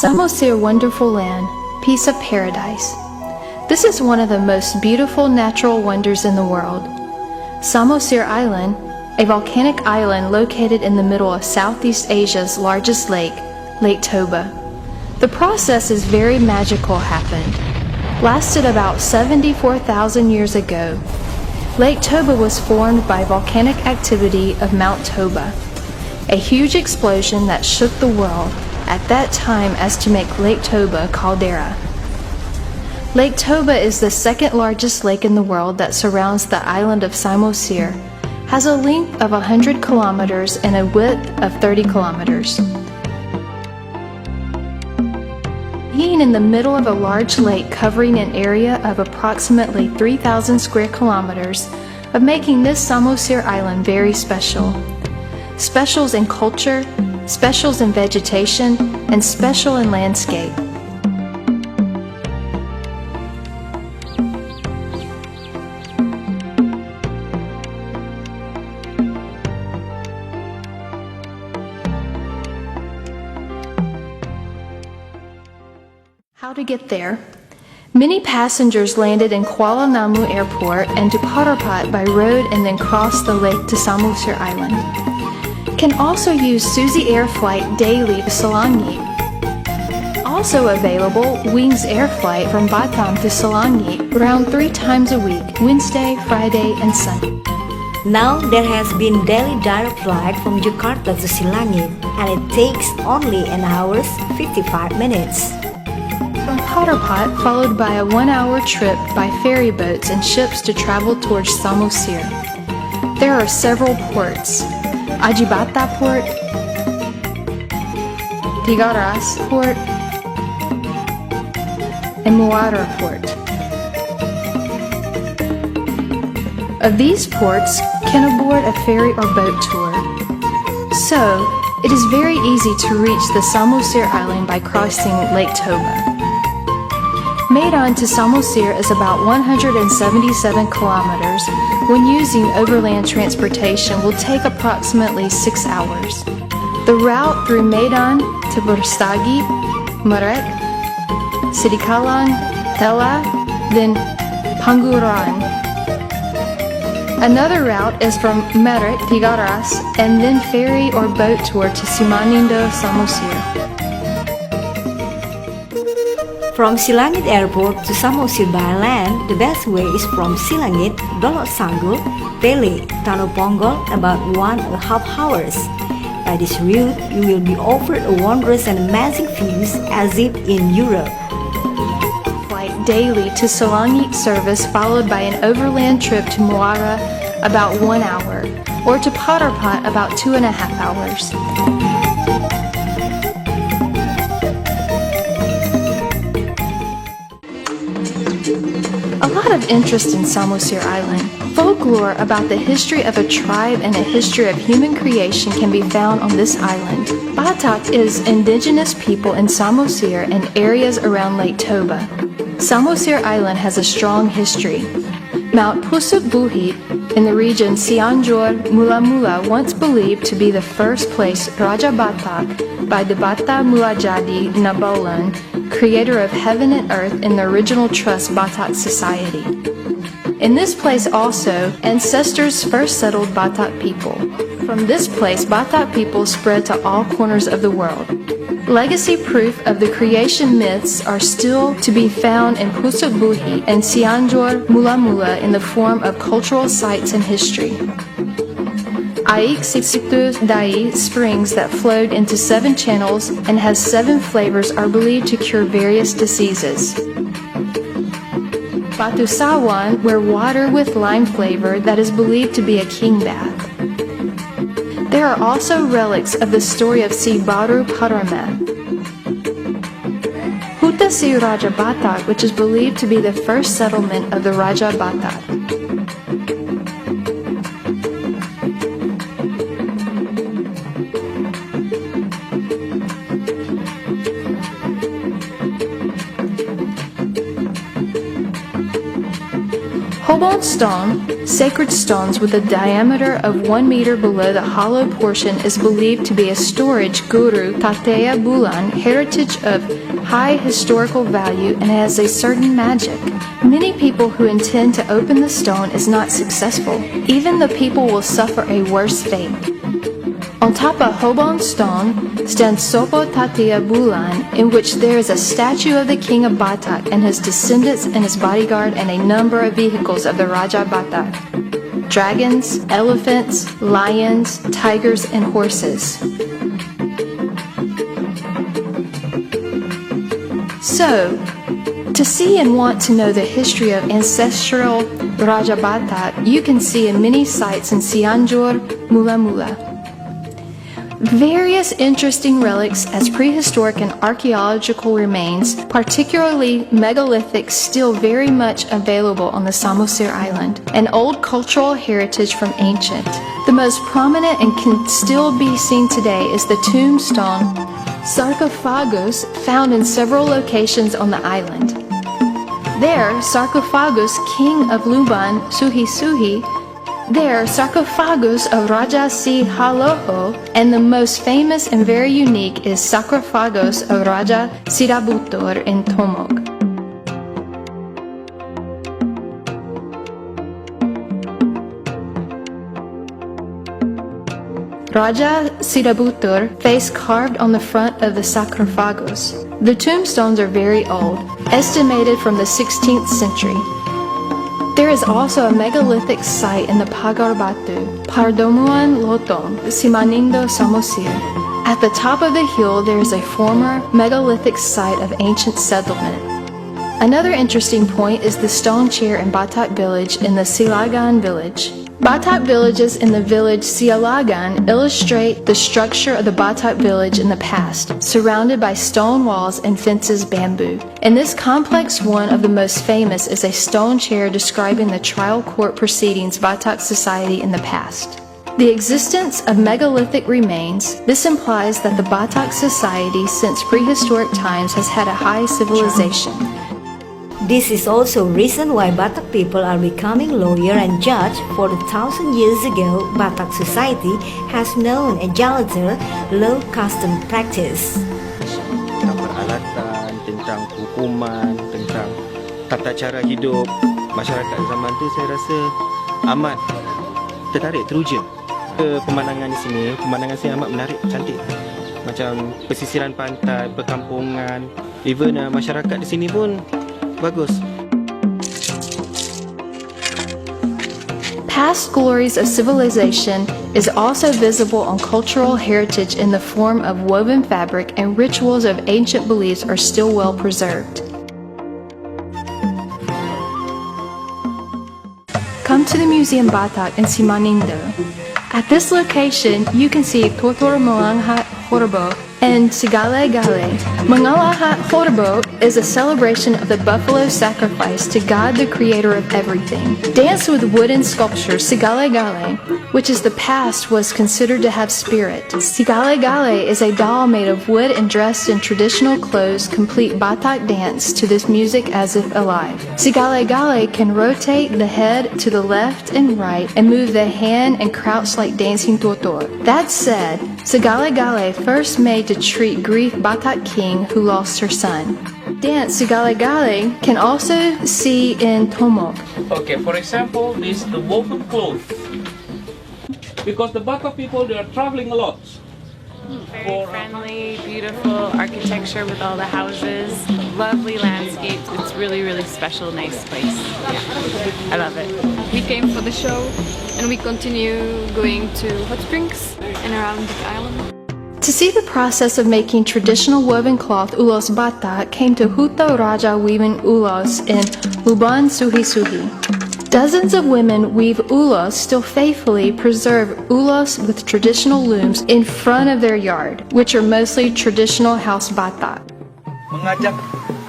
Samosir Wonderful Land, Piece of Paradise. This is one of the most beautiful natural wonders in the world. Samosir Island, a volcanic island located in the middle of Southeast Asia's largest lake, Lake Toba. The process is very magical happened. Lasted about 74,000 years ago. Lake Toba was formed by volcanic activity of Mount Toba, a huge explosion that shook the world at that time as to make Lake Toba caldera. Lake Toba is the second largest lake in the world that surrounds the island of Samosir, has a length of 100 kilometers and a width of 30 kilometers. Being in the middle of a large lake covering an area of approximately 3,000 square kilometers of making this Samosir Island very special. Specials in culture, specials in vegetation, and special in landscape. How to get there? Many passengers landed in Kuala Namu Airport and to Potterpot by road and then crossed the lake to Samosir Island. Can also use Suzy Air flight daily to Selangit. Also available, Wings Air flight from Batam to Selangit around 3 times a week, Wednesday, Friday, and Sunday. Now there has been daily direct flight from Jakarta to Selangit, and it takes only an hour 55 minutes. From Potterpot, followed by a 1-hour trip by ferry boats and ships to travel towards Samosir. There are several ports. Ajibata Port, Tigaras Port, and Muara Port. Of these ports, can aboard a ferry or boat tour. So, it is very easy to reach the Samosir Island by crossing Lake Toba. Medan to Samosir is about 177 kilometers. When using overland transportation will take approximately 6 hours. The route through Medan to Bersagi, Merak, Sidikalang, Tela, then Panguran. Another route is from Merak, Tigaras, and then ferry or boat tour to Simanindo, Samosir. From Selangit Airport to Samosir by land, the best way is from Selangit, Dolok Sanggul, Pele, Tanoponggol, about 1.5 hours. By this route, you will be offered a wondrous and amazing views as if in Europe. Flight daily to Selangit service followed by an overland trip to Muara about 1 hour, or to Potterpot about 2.5 hours. A lot of interest in Samosir Island. Folklore about the history of a tribe and a history of human creation can be found on this island. Batak is indigenous people in Samosir and areas around Lake Toba. Samosir Island has a strong history. Mount Pusuk Buhit in the region Cianjur, Mula Mula, once believed to be the first place Raja Batak by the Bata Mulajadi Nabolan, creator of heaven and earth in the original Trust Batak society. In this place also, ancestors first settled Batak people. From this place, Batak people spread to all corners of the world. Legacy proof of the creation myths are still to be found in Pusuk Buhi and Cianjur Mula Mula in the form of cultural sites and history. Aik Situ Dai springs that flowed into 7 channels and has 7 flavors are believed to cure various diseases. Batu Sawan, where water with lime flavor that is believed to be a king bath. There are also relics of the story of Si Baru Paramet. Huta Si Raja Batak, which is believed to be the first settlement of the Raja Batak. Hobon stone, sacred stones with a diameter of 1 meter below the hollow portion, is believed to be a storage guru tateya bulan, heritage of high historical value, and has a certain magic. Many people who intend to open the stone is not successful. Even the people will suffer a worse fate. On top of Hobon stone stands Sopo Tatia Bulan, in which there is a statue of the king of Batak and his descendants and his bodyguard and a number of vehicles of the Raja Batak: dragons, elephants, lions, tigers, and horses. So, to see and want to know the history of ancestral Raja Batak, you can see in many sites in Cianjur, Mula Mula. Various interesting relics as prehistoric and archaeological remains, particularly megalithic, still very much available on the Samosir Island, and old cultural heritage from ancient. The most prominent and can still be seen today is the tombstone sarcophagus found in several locations on the island. There, sarcophagus king of Luban, Suhi Suhi, there, sarcophagus of Raja Si Haloho, and the most famous and very unique is sarcophagus of Raja Sirabutor in Tomog. Raja Sirabutor face carved on the front of the sarcophagus. The tombstones are very old, estimated from the 16th century. There is also a megalithic site in the Pagar Batu, Pardomuan Lotong, Simanindo Samosir. At the top of the hill there is a former megalithic site of ancient settlement. Another interesting point is the stone chair in Batak village in the Silagan village. Batak villages in the village Sialagan illustrate the structure of the Batak village in the past, surrounded by stone walls and fences bamboo. In this complex, one of the most famous is a stone chair describing the trial court proceedings Batak society in the past. The existence of megalithic remains, this implies that the Batak society since prehistoric times has had a high civilization. This is also reason why Batak people are becoming lawyer and judge. For 1,000 years ago, Batak society has known a jalater law custom practice. Tentang peralatan, tentang hukuman, tentang tata cara hidup masyarakat zaman tu, saya rasa amat tertarik, teruja. Pemandangan di sini, pemandangan sini amat menarik, cantik. Macam pesisiran pantai, perkampungan, even masyarakat di sini pun bagus. Past glories of civilization is also visible on cultural heritage in the form of woven fabric, and rituals of ancient beliefs are still well preserved. Come to the Museum Batak in Simanindo. At this location, you can see Totor Malanghat Horbo and Sigale Gale. Mangalahat Horbo is a celebration of the buffalo sacrifice to God, the creator of everything. Dance with wooden sculpture, Sigale Gale, which is the past, was considered to have spirit. Sigale Gale is a doll made of wood and dressed in traditional clothes, complete Batak dance to this music as if alive. Sigale Gale can rotate the head to the left and right and move the hand and crouch like dancing totor. That said, Sigale Gale first made to treat grief Batak king who lost her son. Dance Sigale Gale can also see in Tomok. Okay, for example, this the woven cloth. Because the Batak people, they are traveling a lot. Very friendly, beautiful architecture with all the houses, lovely landscapes. It's really, really special, nice place. Yeah, I love it. We came for the show and we continue going to hot springs and around the island. To see the process of making traditional woven cloth ulos Batak came to Huto Raja weaving ulos in Luban Suhi Suhi. Dozens of women weave ulos, still faithfully preserve ulos with traditional looms in front of their yard, which are mostly traditional house Batak. Mengajak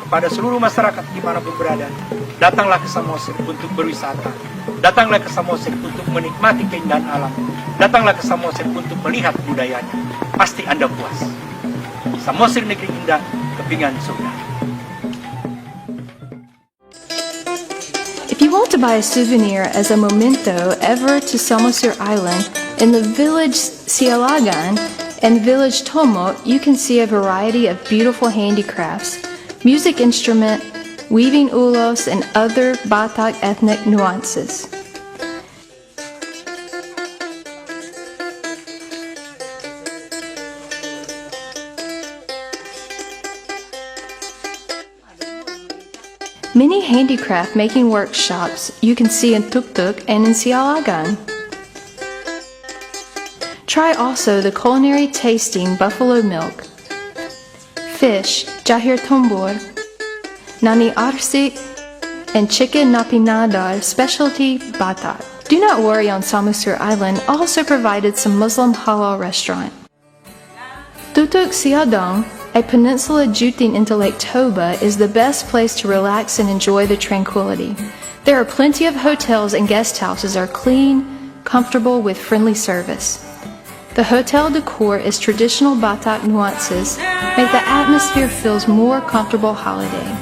kepada seluruh masyarakat dimanapun berada, datanglah ke Samosir untuk berwisata, datanglah ke Samosir untuk menikmati keindahan alam, datanglah ke Samosir untuk melihat budayanya. Pasti Anda puas. Samosir negeri indah, kepingan surga. If you want to to buy a souvenir as a memento ever to Samosir Island, in the village Sialagan and village Tomo, you can see a variety of beautiful handicrafts, music instrument, weaving ulos, and other Batak ethnic nuances. Many handicraft making workshops you can see in Tuktuk and in Sialagan. Try also the culinary tasting buffalo milk, fish, jahir tombor, nani arsik, and chicken napinadar specialty Batak. Do not worry, on Samosir Island also provided some Muslim halal restaurant. Tutuk Siadong, a peninsula jutting into Lake Toba, is the best place to relax and enjoy the tranquility. There are plenty of hotels, and guest houses are clean, comfortable, with friendly service. The hotel decor is traditional Batak nuances, make the atmosphere feels more comfortable holiday.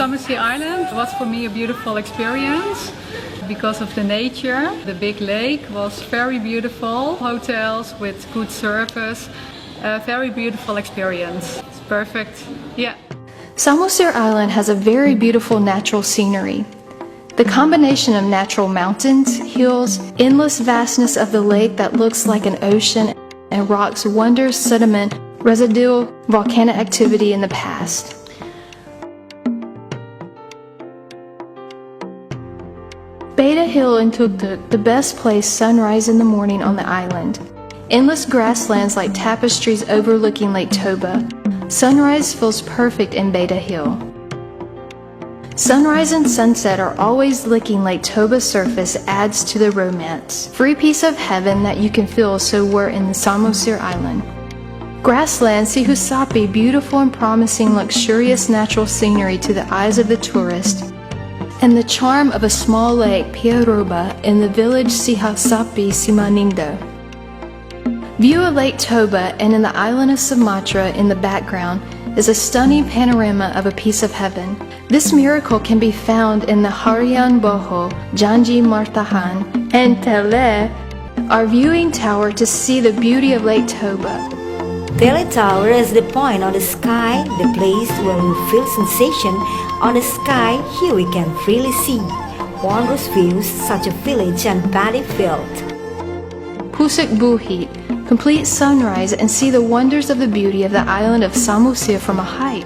Samosir Island was for me a beautiful experience because of the nature. The big lake was very beautiful, hotels with good service, a very beautiful experience. It's perfect, yeah. Samosir Island has a very beautiful natural scenery. The combination of natural mountains, hills, endless vastness of the lake that looks like an ocean, and rocks, wonders, sediment, residual volcanic activity in the past. Beta Hill in Tuktuk, the best place sunrise in the morning on the island. Endless grasslands like tapestries overlooking Lake Toba. Sunrise feels perfect in Beta Hill. Sunrise and sunset are always licking Lake Toba's surface adds to the romance. Free piece of heaven that you can feel, so we're in the Samosir Island. Grassland Sihusapi, beautiful and promising luxurious natural scenery to the eyes of the tourist, and the charm of a small lake, Piaroba, in the village Sihusapi, Simanindo. View of Lake Toba and in the island of Sumatra in the background is a stunning panorama of a piece of heaven. This miracle can be found in the Harian Boho, Janji Martahan, and Tele, our viewing tower to see the beauty of Lake Toba. Tele Tower is the point on the sky, the place where we feel sensation on the sky. Here we can freely see wondrous views such a village and paddy field. Pusuk Buhit, complete sunrise and see the wonders of the beauty of the island of Samosir from a height.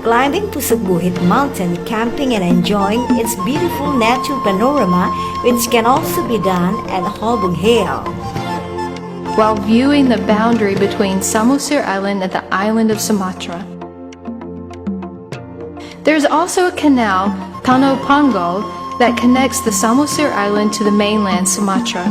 Climbing Pusuk Buhit mountain, camping and enjoying its beautiful natural panorama, which can also be done at Holbung Hill, while viewing the boundary between Samosir Island and the island of Sumatra. There is also a canal, Tanau Panggol, that connects the Samosir Island to the mainland Sumatra.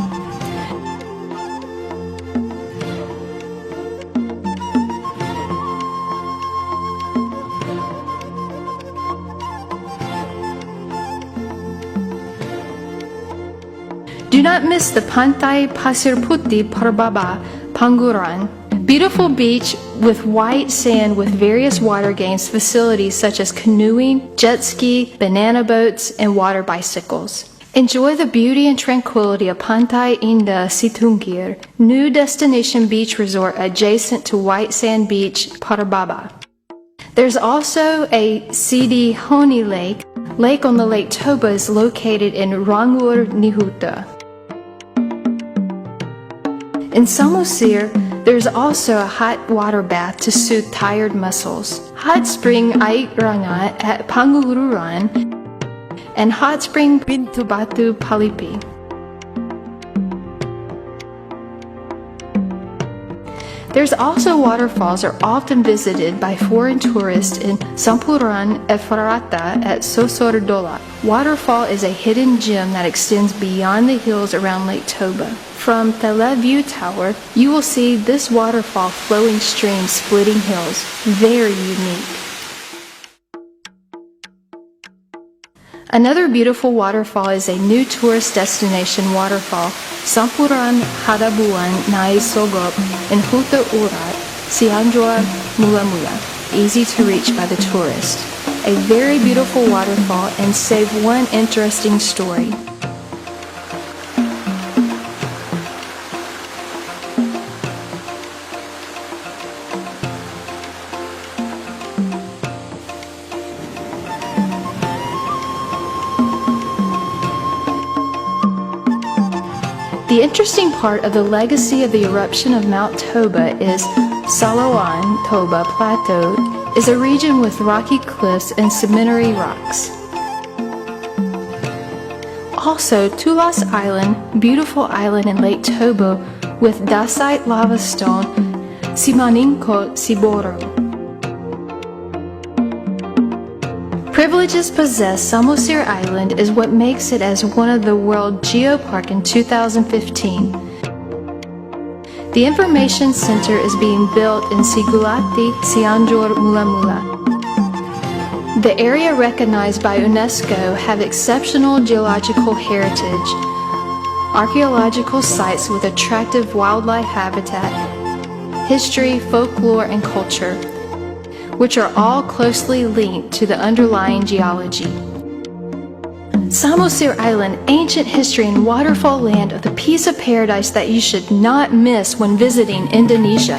Do not miss the Pantai Pasir Putih Parbaba Panguran, beautiful beach with white sand with various water games facilities such as canoeing, jet ski, banana boats, and water bicycles. Enjoy the beauty and tranquility of Pantai Indah Situngkir, new destination beach resort adjacent to White Sand Beach, Parbaba. There's also a Sidi Honi Lake. Lake on the Lake Toba is located in Rangur Nihuta. In Samosir, there's also a hot water bath to soothe tired muscles. Hot spring Ait Rangat at Pangururan and hot spring Pintu Batu Palipi. There's also waterfalls are often visited by foreign tourists in Sampuran Efrata at Samosir Dola. Waterfall is a hidden gem that extends beyond the hills around Lake Toba. From Tele View Tower, you will see this waterfall flowing stream splitting hills. Very unique. Another beautiful waterfall is a new tourist destination waterfall, Sampuran Hadabuan Nai Sogop in Huta Urat, Cianjur, Mula Mula, easy to reach by the tourist. A very beautiful waterfall and save one interesting story. The interesting part of the legacy of the eruption of Mount Toba is Salawan Toba Plateau is a region with rocky cliffs and sedimentary rocks. Also, Tulas Island, beautiful island in Lake Toba with dacite lava stone, Simaningko Siboro. Privileges possessed, Samosir Island is what makes it as one of the World Geopark in 2015. The Information Center is being built in Sigulati, Cianjur, Mula Mula. The area recognized by UNESCO have exceptional geological heritage, archaeological sites with attractive wildlife habitat, history, folklore, and culture, which are all closely linked to the underlying geology. Samosir Island, ancient history and waterfall land of the piece of paradise that you should not miss when visiting Indonesia.